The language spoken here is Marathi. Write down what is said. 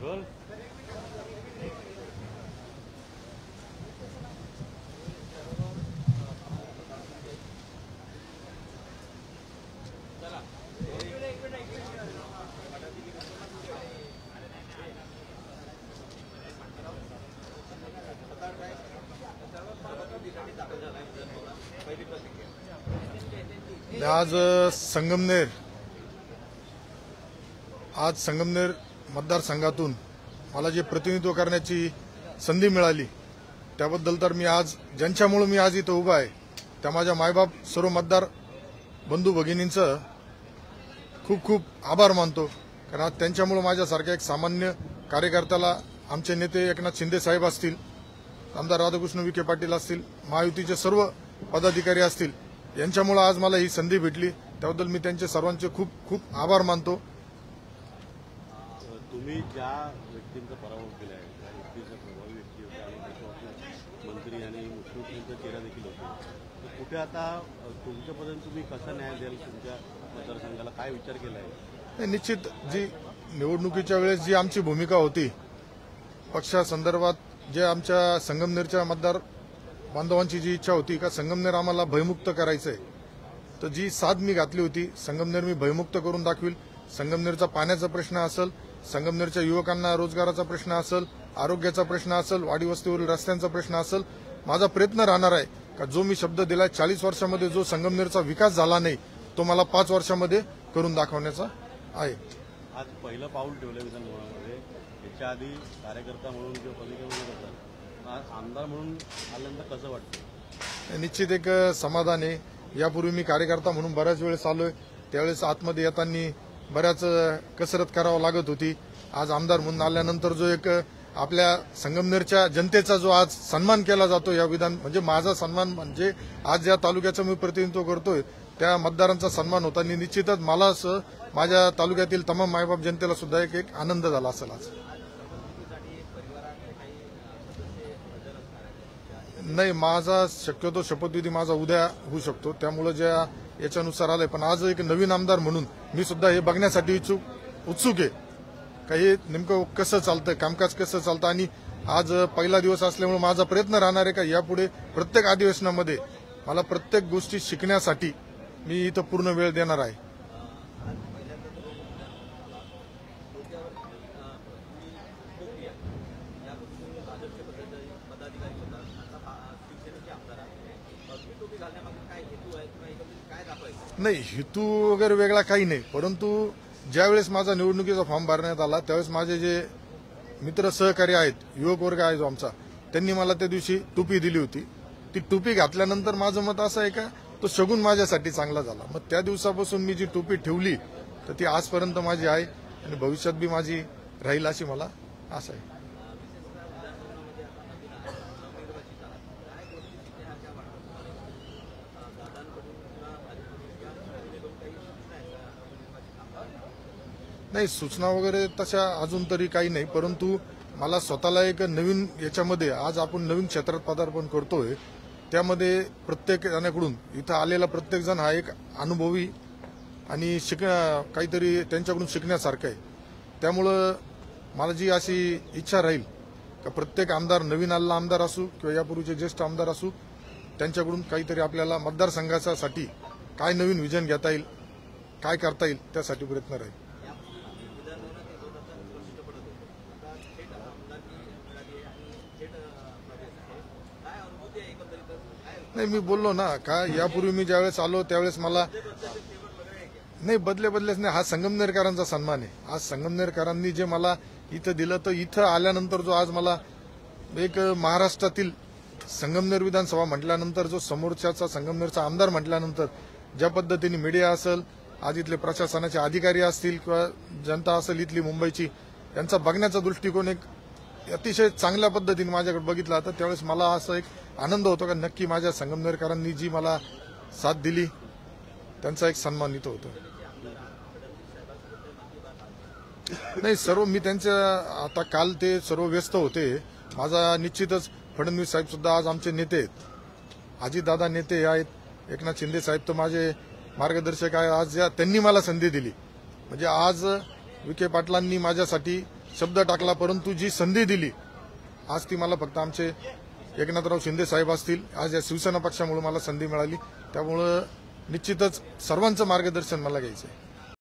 आज संगमनेर मतदारसंघातून मला जे प्रतिनिधित्व करण्याची संधी मिळाली त्याबद्दल तर मी आज ज्यांच्यामुळे मी आज इथं उभा आहे त्या माझ्या मायबाप सर्व मतदार बंधू भगिनींचं खूप खूप आभार मानतो। कारण आज त्यांच्यामुळे माझ्यासारख्या एक सामान्य कार्यकर्त्याला आमचे नेते एकनाथ शिंदे साहेब असतील, आमदार राधाकृष्ण विखे पाटील असतील, महायुतीचे सर्व पदाधिकारी असतील, यांच्यामुळे आज मला ही संधी भेटली। त्याबद्दल मी त्यांचे सर्वांचे खूप खूप आभार मानतो। तुम्ही ज्या व्यक्तींचा पराभव केला आहे त्या व्यक्तीचा प्रभावी व्यक्ती होते आणि त्याच्यावरती मंत्री आणि मुख्यमंत्र्यांचा चेहरा देखील होता, तर कुठे आता तुमच्यापर्यंत तुम्ही कसा न्याय द्याल? तुमच्या मतदारसंघाला काय विचार केला आहे? निश्चित जी निवडणुकीच्या वेळेस जी आमची भूमिका होती पक्षासंदर्भात, जे आमच्या संगमनेरच्या मतदार बांधवांची जी इच्छा होती का संगमनेर आम्हाला भयमुक्त करायचंय, तर जी साथ मी घातली होती संगमनेर मी भयमुक्त करून दाखवील। संगमनेरचा पाण्याचा प्रश्न असेल, संगमनेरच्या युवकांना रोजगाराचा प्रश्न असेल, आरोग्याचा प्रश्न असेल, वाडी वस्तीवरील रस्त्यांचा प्रश्न असेल, माझा प्रयत्न राहणार आहे का जो मी शब्द दिलाय 40 वर्षामध्ये जो संगमनेरचा विकास झाला नाही तो मला 5 वर्षामध्ये करून दाखवण्याचा आहे। आज पहिलं पाऊल ठेवलं विधानभवनामध्ये, याच्या आधी कार्यकर्ता म्हणून किंवा पदाधिकारी म्हणून होता, आज आमदार म्हणून आल्यानंतर कसं वाटतं? निश्चित एक समाधान आहे। यापूर्वी मी कार्यकर्ता म्हणून बऱ्याच वेळेस आलोय, त्यावेळेस आतमध्ये येताना बऱ्याच कसरत करावं लागत होती। आज आमदार म्हणून आल्यानंतर जो एक आपल्या संगमनेरच्या जनतेचा जो आज सन्मान केला जातो, या विधान म्हणजे माझा सन्मान म्हणजे आज ज्या तालुक्याचं मी प्रतिनिधित्व करतोय त्या मतदारांचा सन्मान होता आणि निश्चितच मला असं माझ्या तालुक्यातील तमाम मायबाप जनतेला सुद्धा एक आनंद झाला असेल। आज नाही, माझा शक्यतो शपथविधी माझा उद्या होऊ शकतो, त्यामुळे ज्या याच्यानुसार आलंय, पण आज एक नवीन आमदार म्हणून मी सुद्धा हे बघण्यासाठी उत्सुक आहे का हे नेमकं कसं चालतं, कामकाज कसं चालतं। आणि आज पहिला दिवस असल्यामुळे माझा प्रयत्न राहणार आहे का यापुढे प्रत्येक अधिवेशनामध्ये मला प्रत्येक गोष्टी शिकण्यासाठी मी इथं पूर्ण वेळ देणार आहे। नाही, हेतू वगैरे वेगळा काही नाही, परंतु ज्यावेळेस माझा निवडणुकीचा फॉर्म भरण्यात आला त्यावेळेस माझे जे मित्र सहकारी आहेत, युवक वर्ग आहे जो आमचा, त्यांनी मला त्या दिवशी टोपी दिली होती। ती टोपी घातल्यानंतर माझं मत असं आहे का तो शगुन माझ्यासाठी चांगला झाला। मग त्या दिवसापासून मी जी टोपी ठेवली तर ती आजपर्यंत माझी आहे आणि भविष्यात बी माझी राहील अशी मला आशा आहे। नाही, सूचना वगैरे तशा अजून तरी काही नाही, परंतु मला स्वतःला एक नवीन याच्यामध्ये आज आपण नवीन क्षेत्रात पदार्पण करतोय, त्यामध्ये प्रत्येक जणांकडून इथं आलेला प्रत्येक जण हा एक अनुभवी आणि काहीतरी त्यांच्याकडून शिकण्यासारखं आहे। त्यामुळं मला जी अशी इच्छा राहील का प्रत्येक आमदार, नवीन आलेला आमदार असू किंवा यापूर्वीचे ज्येष्ठ आमदार असू, त्यांच्याकडून काहीतरी आपल्याला मतदारसंघासाठी काय नवीन विजन घेता येईल, काय करता येईल त्यासाठी प्रयत्न राहील। नाही, मी बोललो ना का यापूर्वी मी ज्यावेळेस आलो त्यावेळेस मला नाही बदलेच नाही, हा संगमनेरकरांचा सन्मान आहे। आज संगमनेरकरांनी जे मला इथं दिलं, तर इथं आल्यानंतर जो आज मला एक महाराष्ट्रातील संगमनेर विधानसभा म्हटल्यानंतर जो समोरच्याचा संगमनेरचा आमदार म्हटल्यानंतर ज्या पद्धतीने मीडिया असेल, आज इथले प्रशासनाचे अधिकारी असतील किंवा जनता असेल इथली मुंबईची, यांचा बघण्याचा दृष्टिकोन एक अतिशय चांगल्या पद्धतीने माझ्याकडे बघितला, तर त्यावेळेस मला असं एक आनंद होतो का नक्की माझ्या संगमनेरकरांनी जी मला साथ दिली त्यांचा एक सन्मान इथं होतो। नाही, सर्व मी त्यांच्या आता काल ते सर्व व्यस्त होते। माझा निश्चितच फडणवीस साहेब सुद्धा आज आमचे नेते आहेत, अजितदादा नेते आहेत, एकनाथ शिंदे साहेब तर माझे मार्गदर्शक आहे। आज त्यांनी मला संधी दिली, म्हणजे आज विखे पाटलांनी माझ्यासाठी शब्द टाकला, परंतु जी संधी दिली आज ती मला फक्त आमचे एकनाथराव शिंदे साहेब असतील. आज या शिवसेना पक्षामुळे मला संधी मिळाली, त्यामुळं निश्चितच सर्वांचं मार्गदर्शन मला घ्यायचं आहे.